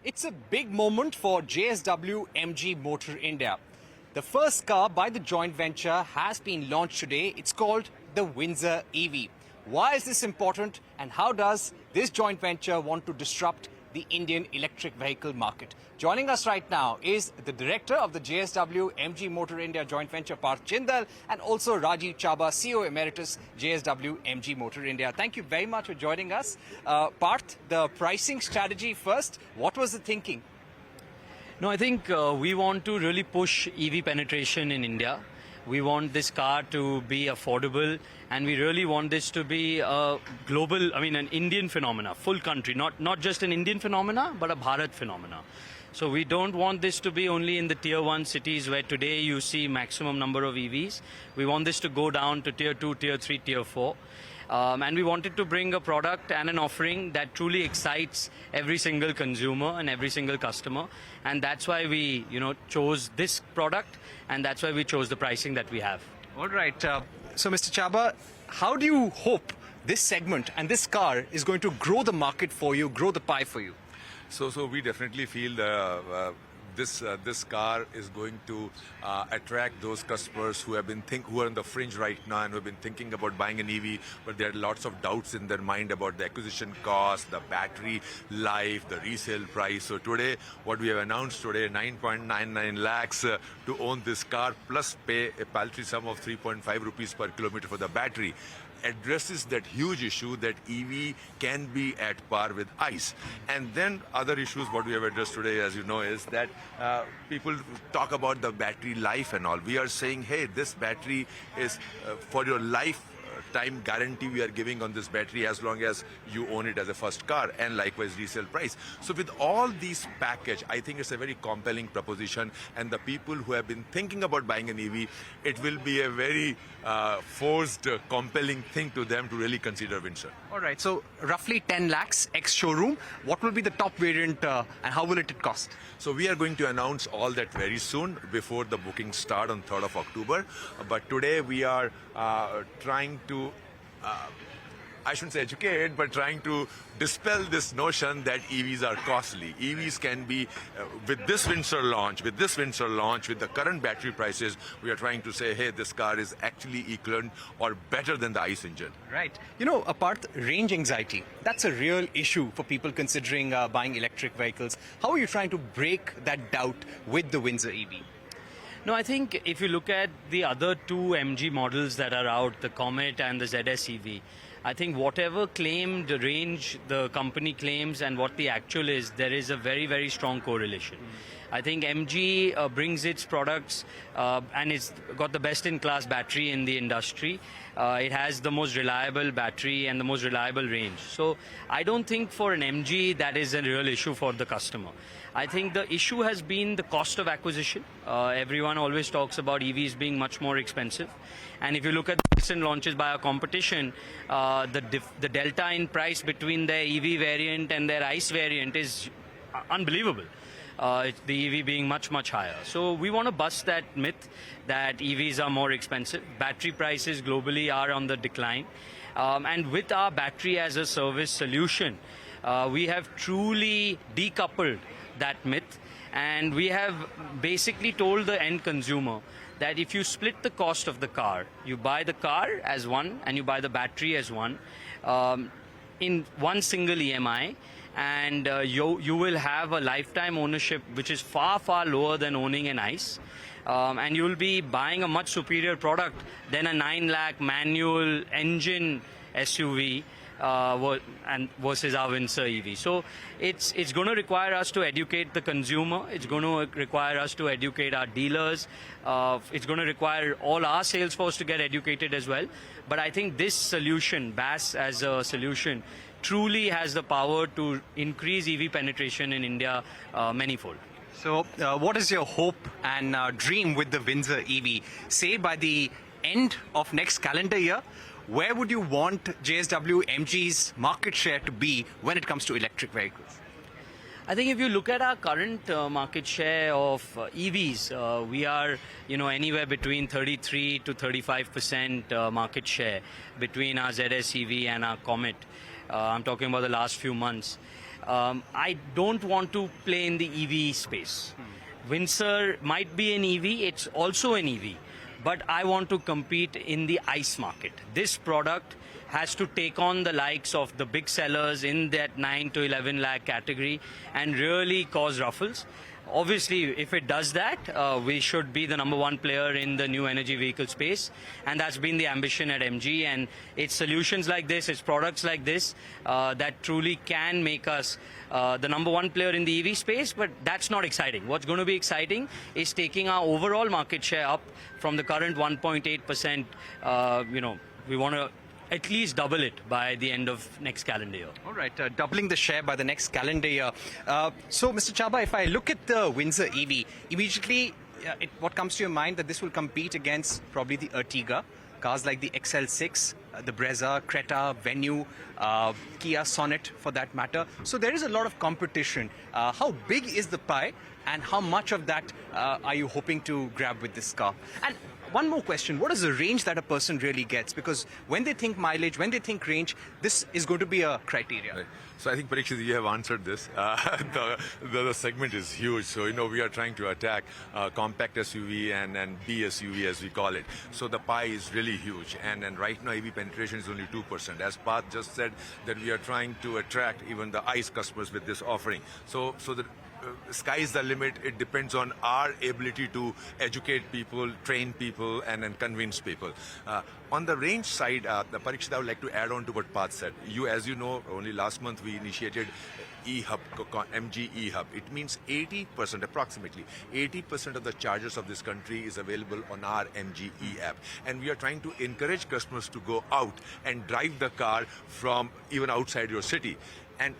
It's a big moment for JSW MG Motor India. The first car by the joint venture has been launched today. It's called the Windsor EV. Why is this important and how does this joint venture want to disrupt the Indian electric vehicle market? Joining us right now is the director of the JSW MG Motor India joint venture, Parth Jindal, and also Rajiv Chaba, CEO Emeritus, JSW MG Motor India. Thank you very much for joining us. Parth, the pricing strategy first, what was the thinking? No, I think we want to really push EV penetration in India. We want this car to be affordable, and we really want this to be a global, an Indian phenomena, full country, not just an Indian phenomena, but a Bharat phenomena. So we don't want this to be only in the tier 1 cities where today you see maximum number of EVs. We want this to go down to tier 2, tier 3, tier 4. And we wanted to bring a product and an offering that truly excites every single consumer and every single customer. And that's why we, chose this product, and that's why we chose the pricing that we have. All right. So, Mr. Chaba, how do you hope this segment and this car is going to grow the market for you, grow the pie for you? So we definitely feel this car is going to attract those customers who are on the fringe right now and who have been thinking about buying an EV, but there are lots of doubts in their mind about the acquisition cost, the battery life, the resale price. So today, what we have announced today, 9.99 lakhs to own this car, plus pay a paltry sum of 3.5 rupees per kilometer for the battery, addresses that huge issue that EV can be at par with ICE. And then other issues what we have addressed today, as you know, is that people talk about the battery life and all. We are saying, hey, this battery is for your lifetime guarantee we are giving on this battery as long as you own it as a first car, and likewise resale price. So with all these package, I think it's a very compelling proposition, and the people who have been thinking about buying an EV, it will be a very forced, compelling thing to them to really consider Windsor. All right, so roughly 10 lakhs ex-showroom. What will be the top variant and how will it cost? So we are going to announce all that very soon before the bookings start on 3rd of October. But today we are trying to I shouldn't say educate, but trying to dispel this notion that EVs are costly. EVs can be, with this Windsor launch, with the current battery prices, we are trying to say, hey, this car is actually equivalent or better than the ICE engine. Right. Apart range anxiety, that's a real issue for people considering buying electric vehicles. How are you trying to break that doubt with the Windsor EV? No, I think if you look at the other two MG models that are out, the Comet and the ZS EV, I think whatever claimed range the company claims and what the actual is, there is a very, very strong correlation. I think MG brings its products and it's got the best-in-class battery in the industry. It has the most reliable battery and the most reliable range. So I don't think for an MG that is a real issue for the customer. I think the issue has been the cost of acquisition. Everyone always talks about EVs being much more expensive. And if you look at the recent launches by our competition, the delta in price between their EV variant and their ICE variant is unbelievable. The EV being much, much higher. So we want to bust that myth that EVs are more expensive. Battery prices globally are on the decline. And with our battery as a service solution, we have truly decoupled that myth. And we have basically told the end consumer that if you split the cost of the car, you buy the car as one and you buy the battery as one, in one single EMI, and you will have a lifetime ownership which is far, far lower than owning an ICE. And you will be buying a much superior product than a 9 lakh manual engine SUV and versus our Windsor EV. So it's going to require us to educate the consumer. It's going to require us to educate our dealers. It's going to require all our sales force to get educated as well. But I think this solution, BaaS as a solution, truly has the power to increase EV penetration in India manyfold. So what is your hope and dream with the Windsor EV? Say by the end of next calendar year, where would you want JSW MG's market share to be when it comes to electric vehicles? I think if you look at our current market share of EVs, we are, anywhere between 33 to 35% market share between our ZS EV and our Comet. I'm talking about the last few months. I don't want to play in the EV space. Windsor might be an EV, it's also an EV, but I want to compete in the ICE market. This product has to take on the likes of the big sellers in that 9 to 11 lakh category and really cause ruffles. Obviously, if it does that, we should be the number one player in the new energy vehicle space. And that's been the ambition at MG. And it's solutions like this, it's products like this that truly can make us the number one player in the EV space. But that's not exciting. What's going to be exciting is taking our overall market share up from the current 1.8%. We want to at least double it by the end of next calendar year. All right, doubling the share by the next calendar year. So, Mr. Chaba, if I look at the Windsor EV, immediately what comes to your mind that this will compete against probably the Ertiga, cars like the XL6, the Brezza, Creta, Venue, Kia Sonet for that matter. So there is a lot of competition. How big is the pie and how much of that are you hoping to grab with this car? And one more question, what is the range that a person really gets? Because when they think mileage, when they think range, this is going to be a criteria. Right. So I think, Parikshit, you have answered this. The segment is huge. So, we are trying to attack compact SUV and B SUV, as we call it. So the pie is really huge. And right now, EV penetration is only 2%. As Parth just said, that we are trying to attract even the ICE customers with this offering. So the sky is the limit. It depends on our ability to educate people, train people, and convince people. On the range side, Parikshit, I would like to add on to what Parth said. As you know, only last month we initiated eHub, MG eHub. It means 80%, approximately 80% of the chargers of this country is available on our MG e app. And we are trying to encourage customers to go out and drive the car from even outside your city. And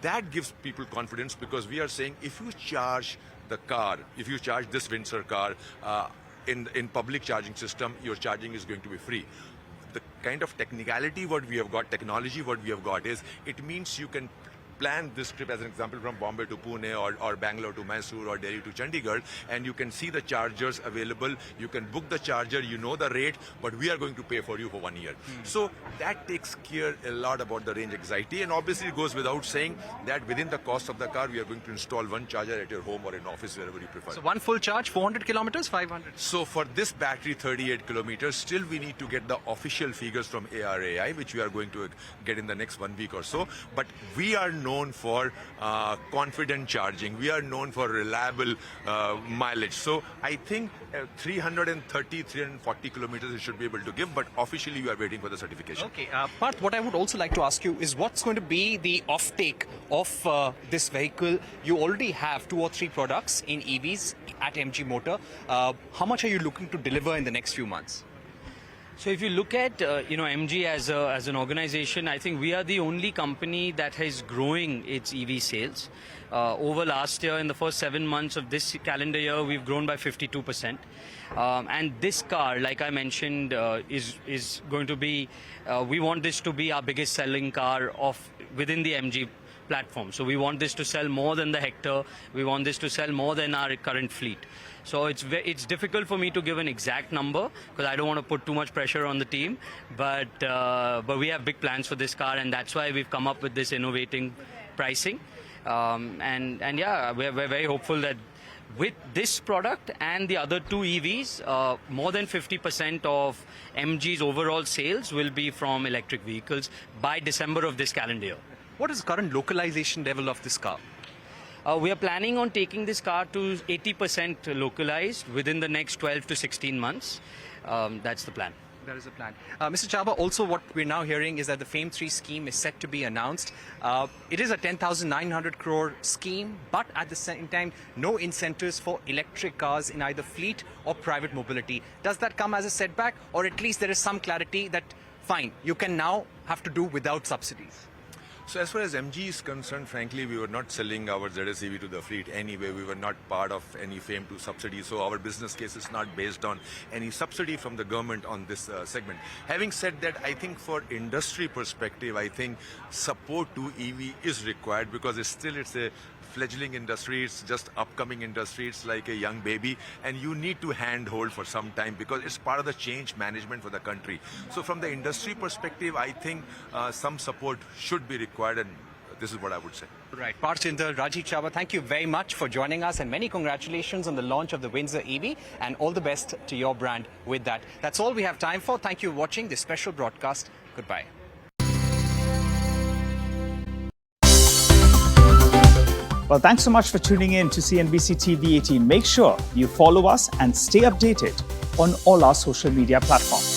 that gives people confidence, because we are saying if you charge the car, if you charge this Windsor car in public charging system, your charging is going to be free. The kind of technicality technology what we have got is, it means you can plan this trip, as an example, from Bombay to Pune or Bangalore to Mysore or Delhi to Chandigarh, and you can see the chargers available. You can book the charger, you know the rate, but we are going to pay for you for 1 year. So that takes care a lot about the range anxiety, and obviously it goes without saying that within the cost of the car, we are going to install one charger at your home or in office, wherever you prefer. So one full charge, 400 kilometers, 500? So for this battery, 38 kilometers, still we need to get the official figures from ARAI, which we are going to get in the next 1 week or so. But we are known for confident charging. We are known for reliable mileage. So I think 330, 340 kilometers it should be able to give, but officially we are waiting for the certification. Okay, Parth, what I would also like to ask you is what's going to be the offtake of this vehicle? You already have 2 or 3 products in EVs at MG Motor. How much are you looking to deliver in the next few months? So if you look at MG as an organization, I think we are the only company that is growing its EV sales. Over last year, in the first 7 months of this calendar year, we've grown by 52%. And this car, like I mentioned, is going to be, we want this to be our biggest selling car within the MG platform. So we want this to sell more than the Hector. We want this to sell more than our current fleet. So it's difficult for me to give an exact number, because I don't want to put too much pressure on the team. But we have big plans for this car, and that's why we've come up with this innovating pricing. And yeah, we're very hopeful that with this product and the other 2 EVs, more than 50% of MG's overall sales will be from electric vehicles by December of this calendar year. What is the current localization level of this car? We are planning on taking this car to 80% localized within the next 12 to 16 months. That's the plan. That is the plan. Mr. Chaba, also what we're now hearing is that the FAME 3 scheme is set to be announced. It is a 10,900 crore scheme, but at the same time, no incentives for electric cars in either fleet or private mobility. Does that come as a setback, or at least there is some clarity that, fine, you can now have to do without subsidies? So as far as MG is concerned, frankly, we were not selling our ZS EV to the fleet anyway. We were not part of any FAME 2 subsidy. So our business case is not based on any subsidy from the government on this segment. Having said that, I think for industry perspective, I think support to EV is required, because it's a fledgling industry, it's just upcoming industry, it's like a young baby, and you need to handhold for some time because it's part of the change management for the country. So from the industry perspective, I think some support should be required, and this is what I would say. Right. Parth Jindal, Rajiv Chawla, thank you very much for joining us, and many congratulations on the launch of the Windsor EV, and all the best to your brand with that. That's all we have time for. Thank you for watching this special broadcast. Goodbye. Well, thanks so much for tuning in to CNBC TV 18. Make sure you follow us and stay updated on all our social media platforms.